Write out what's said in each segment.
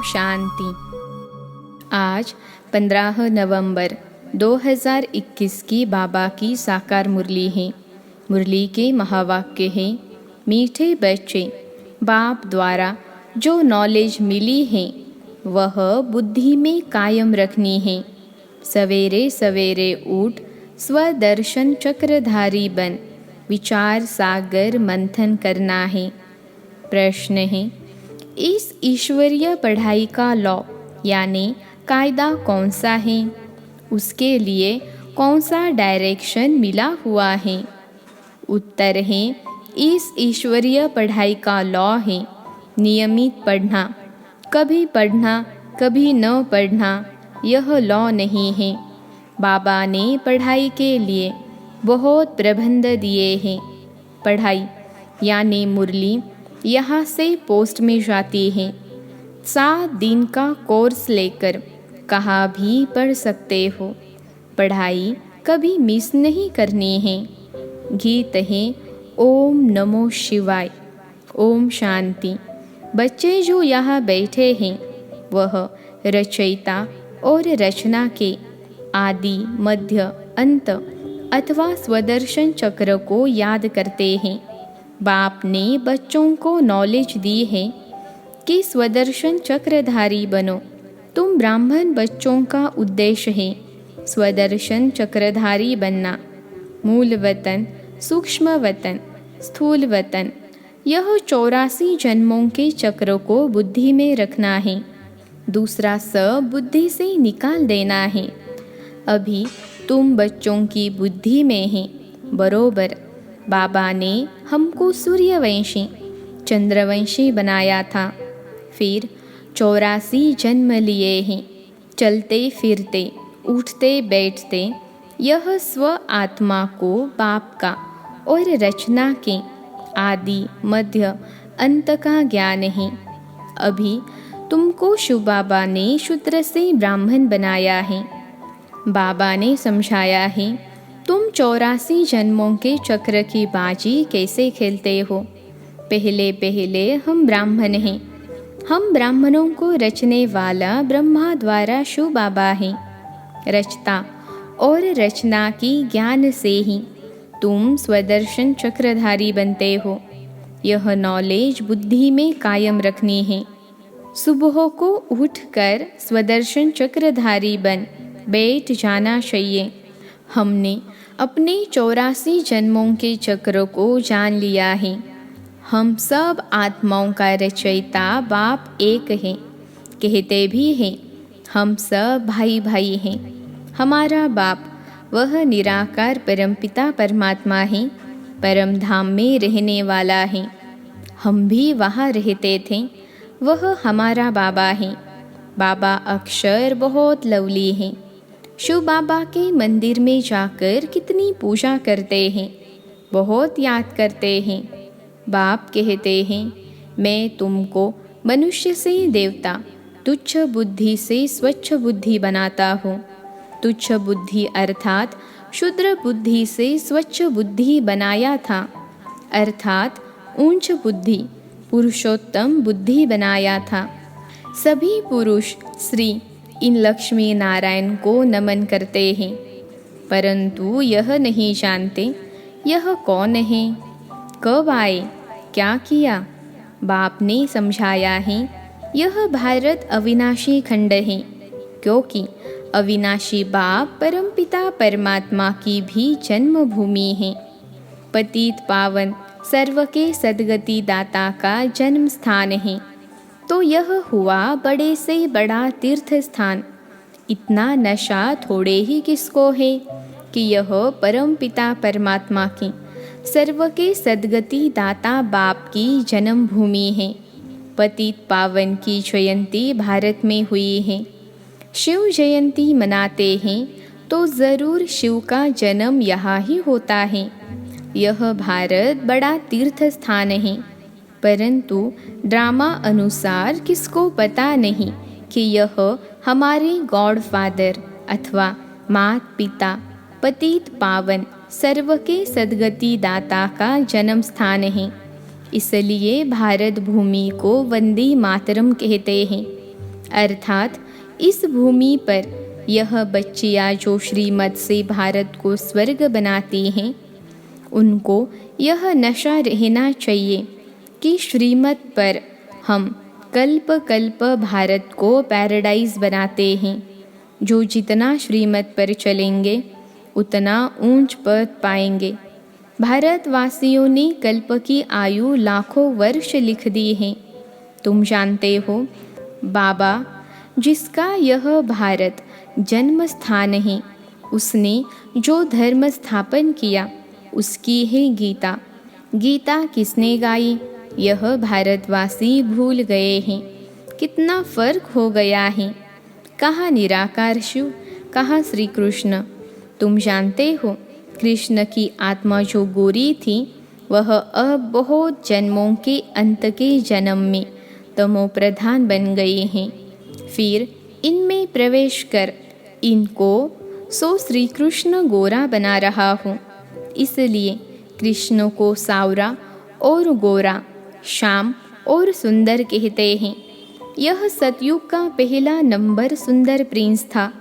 शांति। आज 15 नवंबर 2021 की बाबा की साकार मुरली है। मुरली के महावाक्य हैं, मीठे बच्चे, बाप द्वारा जो नॉलेज मिली है वह बुद्धि में कायम रखनी है। सवेरे सवेरे उठ स्वदर्शन चक्रधारी बन विचार सागर मंथन करना है। प्रश्न है, इस ईश्वरीय पढ़ाई का लॉ यानी कायदा कौन सा है? उसके लिए कौन सा डायरेक्शन मिला हुआ है? उत्तर है, इस ईश्वरीय पढ़ाई का लॉ है नियमित पढ़ना, कभी न पढ़ना, यह लॉ नहीं है। बाबा ने पढ़ाई के लिए बहुत प्रबंध दिए हैं। पढ़ाई यानी मुरली यहाँ से पोस्ट में जाती है। 7 दिन का कोर्स लेकर कहाँ भी पढ़ सकते हो। पढ़ाई कभी मिस नहीं करनी है। गीत है ओम नमो शिवाय, ओम शांति। बच्चे जो यहाँ बैठे हैं वह रचयिता और रचना के आदि मध्य अंत अथवा स्वदर्शन चक्र को याद करते हैं। बाप ने बच्चों को नॉलेज दी है कि स्वदर्शन चक्रधारी बनो। तुम ब्राह्मण बच्चों का उद्देश्य है स्वदर्शन चक्रधारी बनना। मूल वतन, सूक्ष्म वतन, स्थूल वतन, यह 84 जन्मों के चक्र को बुद्धि में रखना है। दूसरा सब बुद्धि से निकाल देना है। अभी तुम बच्चों की बुद्धि में हैं बरोबर। बाबा ने हमको सूर्यवंशी, चंद्रवंशी बनाया था। फिर 84 जन्म लिए हैं। चलते फिरते, उठते बैठते यह स्व आत्मा को बाप का और रचना के आदि मध्य अंत का ज्ञान है। अभी तुमको शिव बाबा ने शूद्र से ब्राह्मण बनाया है। बाबा ने समझाया है तुम 84 जन्मों के चक्र की बाजी कैसे खेलते हो। पहले पहले हम ब्राह्मण हैं। हम ब्राह्मणों को रचने वाला ब्रह्मा द्वारा शिव बाबा है। रचता और रचना की ज्ञान से ही तुम स्वदर्शन चक्रधारी बनते हो। यह नॉलेज बुद्धि में कायम रखनी है। सुबह को उठकर स्वदर्शन चक्रधारी बन बैठ जाना चाहिए। हमने अपने 84 जन्मों के चक्र को जान लिया है। हम सब आत्माओं का रचयिता बाप एक है। कहते भी हैं हम सब भाई भाई हैं। हमारा बाप वह निराकार परमपिता परमात्मा है, परम धाम में रहने वाला है। हम भी वहाँ रहते थे। वह हमारा बाबा है। बाबा अक्षर बहुत लवली हैं। शिव बाबा के मंदिर में जाकर कितनी पूजा करते हैं, बहुत याद करते हैं। बाप कहते हैं मैं तुमको मनुष्य से देवता, तुच्छ बुद्धि से स्वच्छ बुद्धि बनाता हूँ। तुच्छ बुद्धि अर्थात शूद्र बुद्धि से स्वच्छ बुद्धि बनाया था, अर्थात ऊंच बुद्धि पुरुषोत्तम बुद्धि बनाया था। सभी पुरुष श्री इन लक्ष्मी नारायण को नमन करते हैं, परंतु यह नहीं जानते यह कौन है, कब आए, क्या किया। बाप ने समझाया है यह भारत अविनाशी खंड है, क्योंकि अविनाशी बाप परमपिता परमात्मा की भी जन्मभूमि है। पतित पावन सर्व के सद्गति दाता का जन्म स्थान है। तो यह हुआ बड़े से बड़ा तीर्थ स्थान। इतना नशा थोड़े ही किसको है कि यह परम पिता परमात्मा की सर्व के सद्गति दाता बाप की जन्मभूमि है। पतित पावन की जयंती भारत में हुई है। शिव जयंती मनाते हैं तो ज़रूर शिव का जन्म यहाँ ही होता है। यह भारत बड़ा तीर्थ स्थान है, परंतु ड्रामा अनुसार किसको पता नहीं कि यह हमारे गॉड फादर अथवा मात पिता पतित पावन सर्व के सद्गति दाता का जन्म स्थान है। इसलिए भारत भूमि को वंदे मातरम कहते हैं। अर्थात इस भूमि पर यह बच्चियाँ जो श्रीमत से भारत को स्वर्ग बनाती हैं, उनको यह नशा रहना चाहिए कि श्रीमत पर हम कल्प कल्प भारत को पैराडाइज बनाते हैं। जो जितना श्रीमत पर चलेंगे उतना ऊंच पद पाएंगे। भारतवासियों ने कल्प की आयु लाखों वर्ष लिख दी है। तुम जानते हो बाबा, जिसका यह भारत जन्म स्थान है, उसने जो धर्म स्थापन किया उसकी है गीता। गीता किसने गाई यह भारतवासी भूल गए हैं। कितना फर्क हो गया है। कहाँ निराकार शिव, कहाँ श्री कृष्ण। तुम जानते हो कृष्ण की आत्मा जो गोरी थी, वह अब बहुत जन्मों के अंत के जन्म में तमो प्रधान बन गए हैं। फिर इनमें प्रवेश कर इनको सो श्री कृष्ण गोरा बना रहा हूँ। इसलिए कृष्ण को सावरा और गोरा, श्याम और सुंदर कहते हैं। यह सतयुग का पहला नंबर सुंदर प्रिंस था।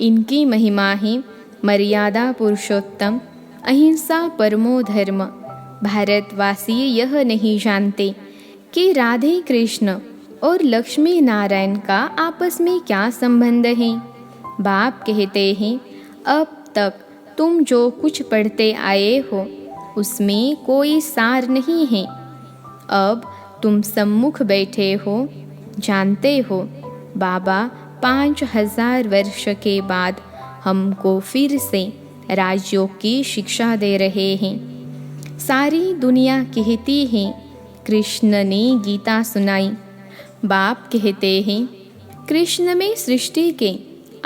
इनकी महिमा है मर्यादा पुरुषोत्तम, अहिंसा परमो धर्म। भारतवासी यह नहीं जानते कि राधे कृष्ण और लक्ष्मी नारायण का आपस में क्या संबंध है। बाप कहते हैं, अब तक तुम जो कुछ पढ़ते आए हो उसमें कोई सार नहीं है। अब तुम सम्मुख बैठे हो, जानते हो बाबा 5000 वर्ष के बाद हमको फिर से राजयोग की शिक्षा दे रहे हैं। सारी दुनिया कहती है कृष्ण ने गीता सुनाई। बाप कहते हैं कृष्ण में सृष्टि के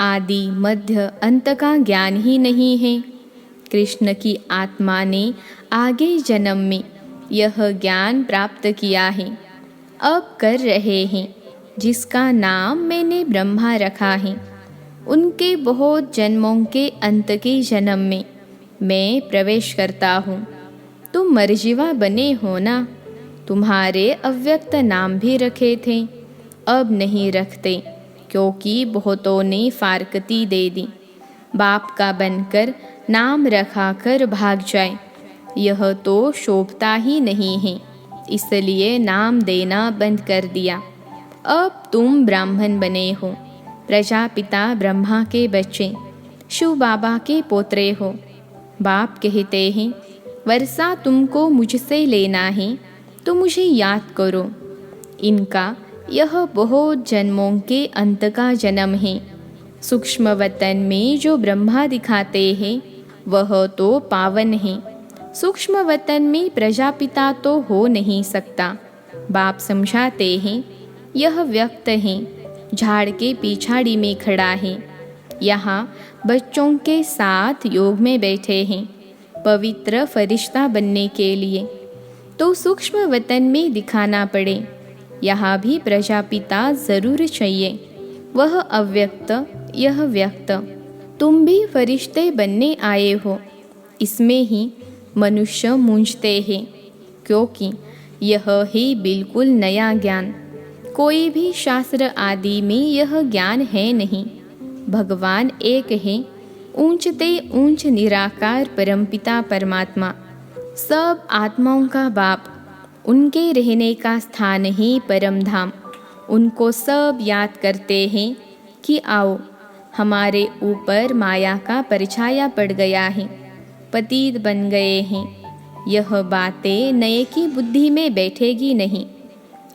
आदि मध्य अंत का ज्ञान ही नहीं है। कृष्ण की आत्मा ने आगे जन्म में यह ज्ञान प्राप्त किया है, अब कर रहे हैं, जिसका नाम मैंने ब्रह्मा रखा है। उनके बहुत जन्मों के अंत के जन्म में मैं प्रवेश करता हूँ। तुम मरजीवा बने हो ना। तुम्हारे अव्यक्त नाम भी रखे थे, अब नहीं रखते क्योंकि बहुतों ने फारकती दे दी। बाप का बनकर नाम रखा कर भाग जाए, यह तो शोभता ही नहीं है, इसलिए नाम देना बंद कर दिया। अब तुम ब्राह्मण बने हो, प्रजापिता ब्रह्मा के बच्चे, शिव बाबा के पोतरे हो। बाप कहते हैं वर्षा तुमको मुझसे लेना है तो मुझे याद करो। इनका यह बहुत जन्मों के अंत का जन्म है। सूक्ष्म वतन में जो ब्रह्मा दिखाते हैं वह तो पावन है। सूक्ष्म वतन में प्रजापिता तो हो नहीं सकता। बाप समझाते हैं यह व्यक्त है, झाड़ के पिछाड़ी में खड़ा है। यहाँ बच्चों के साथ योग में बैठे हैं पवित्र फरिश्ता बनने के लिए। तो सूक्ष्म वतन में दिखाना पड़े। यहाँ भी प्रजापिता ज़रूर चाहिए, वह अव्यक्त यह व्यक्त। तुम भी फरिश्ते बनने आए हो, इसमें ही मनुष्य मूंझते हैं, क्योंकि यह है बिल्कुल नया ज्ञान। कोई भी शास्त्र आदि में यह ज्ञान है नहीं। भगवान एक है, ऊंचते ऊंच निराकार परमपिता परमात्मा, सब आत्माओं का बाप। उनके रहने का स्थान ही परम धाम। उनको सब याद करते हैं कि आओ, हमारे ऊपर माया का परछाया पड़ गया है, पतित बन गए हैं। यह बातें नए की बुद्धि में बैठेगी नहीं।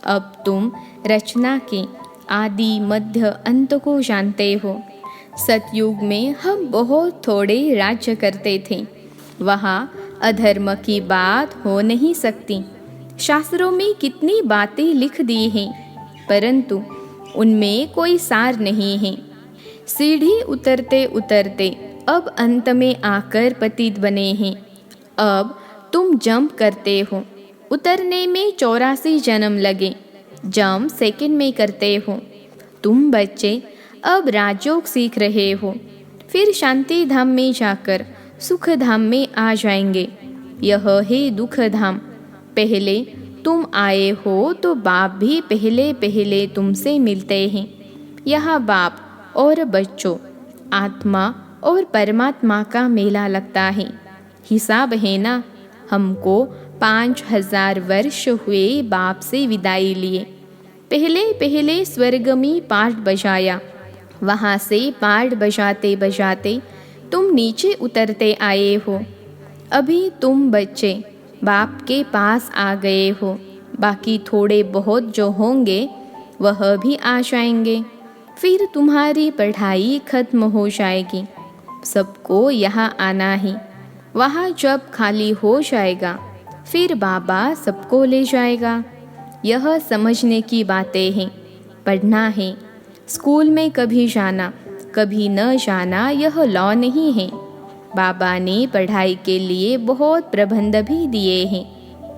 अब तुम रचना के आदि मध्य अंत को जानते हो। सतयुग में हम बहुत थोड़े राज्य करते थे, वहाँ अधर्म की बात हो नहीं सकती। शास्त्रों में कितनी बातें लिख दी हैं, परंतु उनमें कोई सार नहीं है। सीढ़ी उतरते उतरते अब अंत में आकर पतित बने हैं। अब तुम जंप करते हो, उतरने में 84 जन्म लगे, जंप सेकंड में करते हो। तुम बच्चे अब राजयोग सीख रहे हो, फिर शांति धाम में जाकर सुख धाम में आ जाएंगे। यह है दुख धाम। पहले तुम आए हो तो बाप भी पहले पहले तुमसे मिलते हैं। यहाँ बाप और बच्चों, आत्मा और परमात्मा का मेला लगता है। हिसाब है ना, हमको 5000 वर्ष हुए बाप से विदाई लिए। पहले पहले स्वर्ग में पाठ बजाया, वहाँ से पाठ बजाते बजाते तुम नीचे उतरते आए हो। अभी तुम बच्चे बाप के पास आ गए हो। बाकी थोड़े बहुत जो होंगे वह भी आ जाएंगे। फिर तुम्हारी पढ़ाई खत्म हो जाएगी। सबको यहाँ आना है। वहाँ जब खाली हो जाएगा फिर बाबा सबको ले जाएगा। यह समझने की बातें हैं। पढ़ना है। स्कूल में कभी जाना कभी न जाना यह लॉ नहीं है। बाबा ने पढ़ाई के लिए बहुत प्रबंध भी दिए हैं।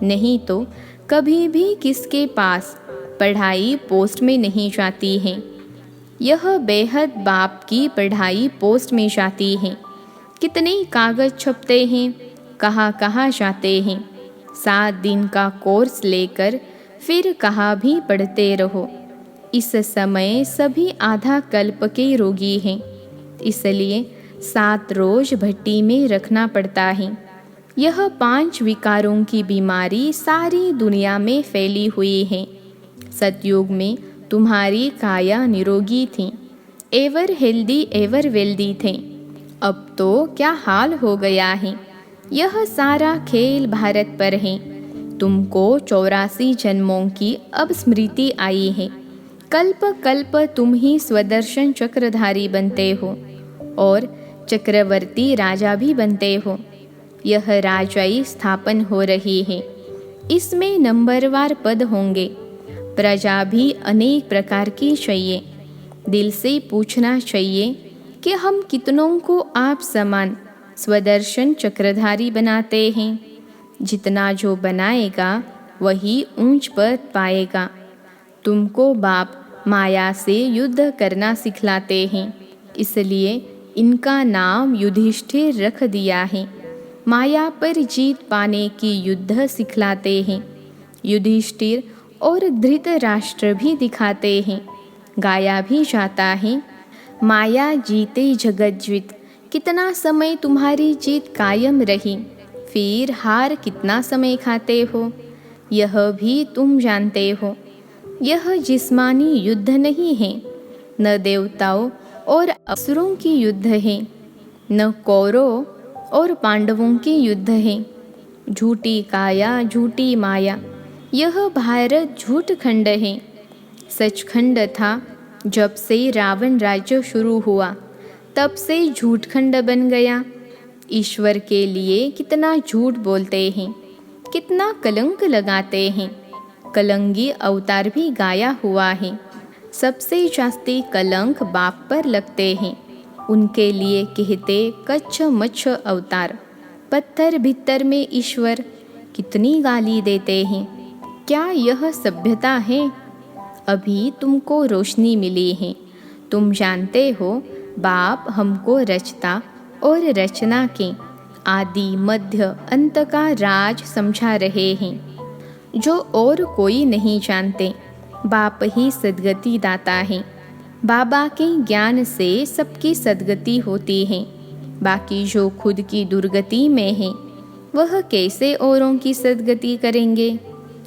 नहीं तो कभी भी किसके पास पढ़ाई पोस्ट में नहीं जाती है। यह बेहद बाप की पढ़ाई पोस्ट में जाती है। कितने कागज़ छपते हैं, कहाँ कहाँ जाते हैं। 7 दिन का कोर्स लेकर फिर कहाँ भी पढ़ते रहो। इस समय सभी आधा कल्प के रोगी हैं, इसलिए 7 रोज भट्टी में रखना पड़ता है। यह 5 विकारों की बीमारी सारी दुनिया में फैली हुई है। सतयुग में तुम्हारी काया निरोगी थी, एवर हेल्दी एवर वेल्दी थे। अब तो क्या हाल हो गया है। यह सारा खेल भारत पर है। तुमको 84 जन्मों की अब स्मृति आई है। कल्प कल्प तुम ही स्वदर्शन चक्रधारी बनते हो और चक्रवर्ती राजा भी बनते हो। यह राजाई स्थापन हो रही है। इसमें नंबरवार पद होंगे। प्रजा भी अनेक प्रकार की चाहिए। दिल से पूछना चाहिए कि हम कितनों को आप समान स्वदर्शन चक्रधारी बनाते हैं। जितना जो बनाएगा वही ऊंच पद पाएगा। तुमको बाप माया से युद्ध करना सिखलाते हैं, इसलिए इनका नाम युधिष्ठिर रख दिया है। माया पर जीत पाने की युद्ध सिखलाते हैं। युधिष्ठिर और धृतराष्ट्र भी दिखाते हैं। गाया भी जाता है, माया जीते जगत जीत। कितना समय तुम्हारी जीत कायम रही, फिर हार कितना समय खाते हो, यह भी तुम जानते हो। यह जिस्मानी युद्ध नहीं है, न देवताओं और असुरों की युद्ध है, न कौरवों और पांडवों की युद्ध है। झूठी काया झूठी माया, यह भारत झूठ खंड है। सचखंड था जब से रावण राज्य शुरू हुआ, तब से झूठखंड बन गया। ईश्वर के लिए कितना झूठ बोलते हैं, कितना कलंक लगाते हैं। कलंगी अवतार भी गाया हुआ है। सबसे जास्ती कलंक बाप पर लगते हैं। उनके लिए कहते कच्छ मच्छ अवतार। पत्थर भीतर में ईश्वर, कितनी गाली देते हैं। क्या यह सभ्यता है? अभी तुमको रोशनी मिली है। तुम जानते हो बाप हमको रचता और रचना के आदि मध्य अंत का राज समझा रहे हैं, जो और कोई नहीं जानते। बाप ही सद्गति दाता है। बाबा के ज्ञान से सबकी सद्गति होती है। बाकी जो खुद की दुर्गति में है वह कैसे औरों की सद्गति करेंगे।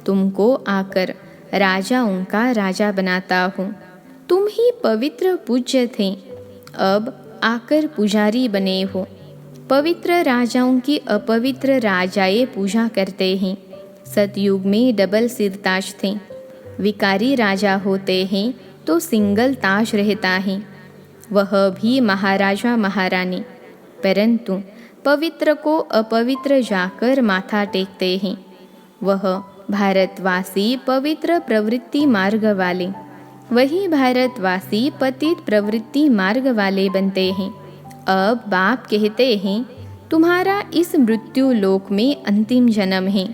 तुमको आकर राजाओं का राजा बनाता हूँ। तुम ही पवित्र पूज्य थे, अब आकर पुजारी बने हो। पवित्र राजाओं की अपवित्र राजाएं पूजा करते हैं। सतयुग में डबल सिर ताज थे। विकारी राजा होते हैं तो सिंगल ताज रहता है, वह भी महाराजा महारानी। परंतु पवित्र को अपवित्र जाकर माथा टेकते हैं। वह भारतवासी पवित्र प्रवृत्ति मार्ग वाले, वही भारतवासी पतित प्रवृत्ति मार्ग वाले बनते हैं। अब बाप कहते हैं तुम्हारा इस मृत्यु लोक में अंतिम जन्म है।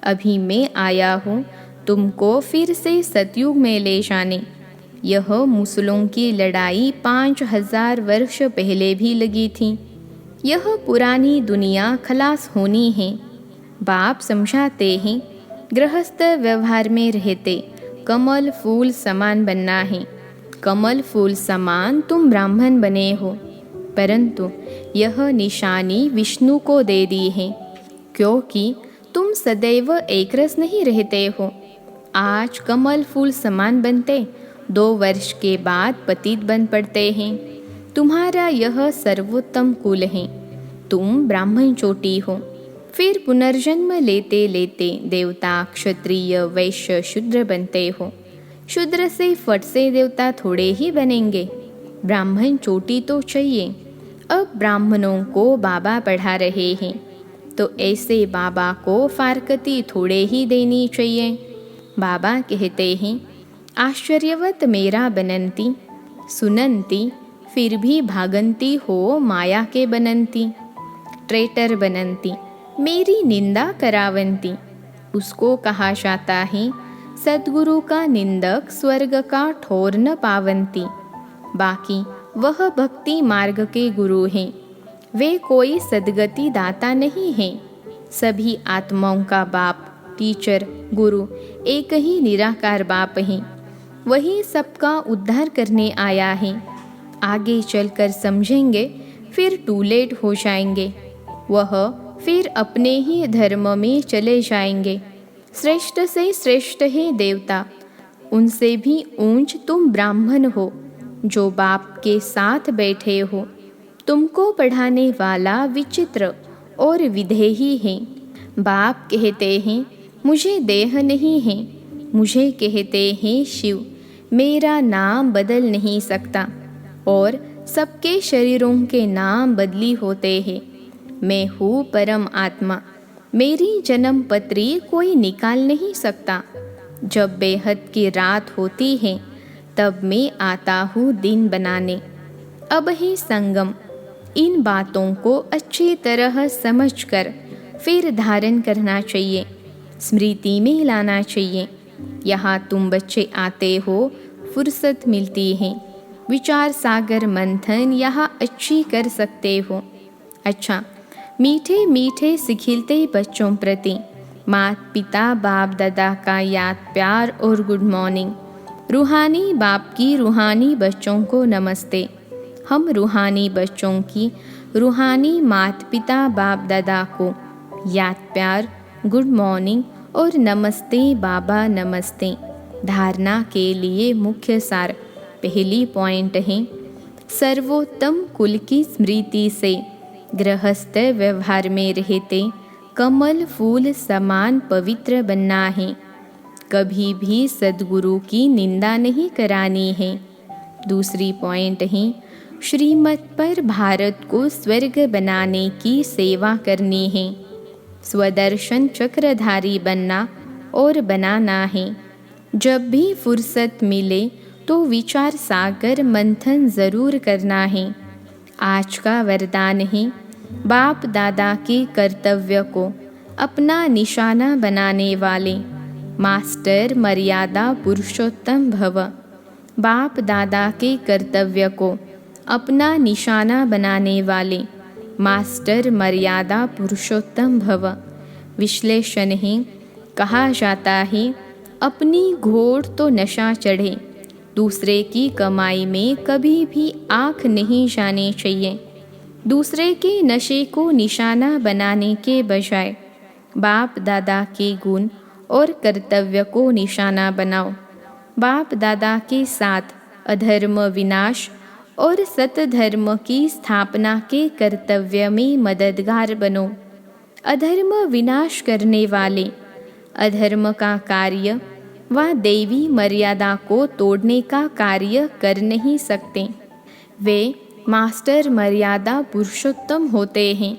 अभी मैं आया हूँ तुमको फिर से सतयुग में ले जाने। यह मुसलों की लड़ाई 5000 वर्ष पहले भी लगी थी। यह पुरानी दुनिया खलास होनी है। बाप समझाते हैं गृहस्थ व्यवहार में रहते कमल फूल समान बनना है। कमल फूल समान तुम ब्राह्मण बने हो, परंतु यह निशानी विष्णु को दे दी है, क्योंकि तुम सदैव एक रस नहीं रहते हो। आज कमल फूल समान बनते 2 वर्ष के बाद पतित बन पड़ते हैं। तुम्हारा यह सर्वोत्तम कुल है, तुम ब्राह्मण चोटी हो। फिर पुनर्जन्म लेते लेते देवता, क्षत्रिय, वैश्य, शूद्र बनते हो। शूद्र से फट से देवता थोड़े ही बनेंगे, ब्राह्मण चोटी तो चाहिए। अब ब्राह्मणों को बाबा पढ़ा रहे हैं, तो ऐसे बाबा को फारकती थोड़े ही देनी चाहिए। बाबा कहते हैं, आश्चर्यवत मेरा बनंती, सुनंती फिर भी भागंती हो माया के बनंती। ट्रेटर बनंती, मेरी निंदा करावंती, उसको कहा जाता है सद्गुरु का निंदक स्वर्ग का ठोर न पावंती। बाकी वह भक्ति मार्ग के गुरु हैं, वे कोई सद्गति दाता नहीं हैं। सभी आत्माओं का बाप, टीचर, गुरु एक ही निराकार बाप है, वही सबका उद्धार करने आया है। आगे चलकर समझेंगे, फिर टू लेट हो जाएंगे। वह फिर अपने ही धर्म में चले जाएंगे। श्रेष्ठ से श्रेष्ठ है देवता, उनसे भी ऊंच तुम ब्राह्मण हो, जो बाप के साथ बैठे हो। तुमको पढ़ाने वाला विचित्र और विधेयी है। बाप कहते हैं मुझे देह नहीं है, मुझे कहते हैं शिव, मेरा नाम बदल नहीं सकता, और सबके शरीरों के नाम बदली होते हैं। मैं हूँ परम आत्मा, मेरी जन्म पत्री कोई निकाल नहीं सकता। जब बेहद की रात होती है, तब मैं आता हूँ दिन बनाने। अब है संगम, इन बातों को अच्छी तरह समझकर फिर धारण करना चाहिए, स्मृति में लाना चाहिए। यहाँ तुम बच्चे आते हो, फुर्सत मिलती है, विचार सागर मंथन यहाँ अच्छी कर सकते हो। अच्छा, मीठे मीठे सिखिलते बच्चों प्रति माता पिता बाप दादा का याद प्यार और गुड मॉर्निंग। रूहानी बाप की रूहानी बच्चों को नमस्ते। हम रूहानी बच्चों की रूहानी माता पिता बाप दादा को याद प्यार, गुड मॉर्निंग और नमस्ते बाबा नमस्ते। धारणा के लिए मुख्य सार, पहली पॉइंट है सर्वोत्तम कुल की स्मृति से गृहस्थ व्यवहार में रहते कमल फूल समान पवित्र बनना है। कभी भी सद्गुरु की निंदा नहीं करानी है। दूसरी पॉइंट है श्रीमत पर भारत को स्वर्ग बनाने की सेवा करनी है। स्वदर्शन चक्रधारी बनना और बनाना है। जब भी फुर्सत मिले तो विचार सागर मंथन ज़रूर करना है। आज का वरदान है बाप दादा के कर्तव्य को अपना निशाना बनाने वाले मास्टर मर्यादा पुरुषोत्तम भव। बाप दादा के कर्तव्य को अपना निशाना बनाने वाले मास्टर मर्यादा पुरुषोत्तम भव। विश्लेषण है, कहा जाता है अपनी घोड़ तो नशा चढ़े, दूसरे की कमाई में कभी भी आँख नहीं जानी चाहिए। दूसरे के नशे को निशाना बनाने के बजाय बाप दादा के गुण और कर्तव्य को निशाना बनाओ। बाप दादा के साथ अधर्म विनाश और सतधर्म की स्थापना के कर्तव्य में मददगार बनो। अधर्म विनाश करने वाले अधर्म का कार्य व देवी मर्यादा को तोड़ने का कार्य कर नहीं सकते। वे मास्टर मर्यादा पुरुषोत्तम होते हैं।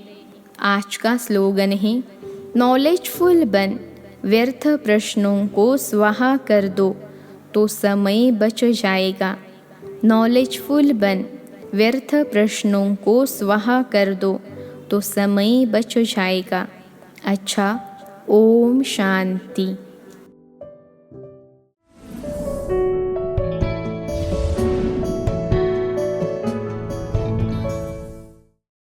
आज का स्लोगन है नॉलेजफुल बन, व्यर्थ प्रश्नों को स्वाहा कर दो तो समय बच जाएगा। नॉलेजफुल बन, व्यर्थ प्रश्नों को स्वाहा कर दो तो समय बच जाएगा। अच्छा, ओम शांति।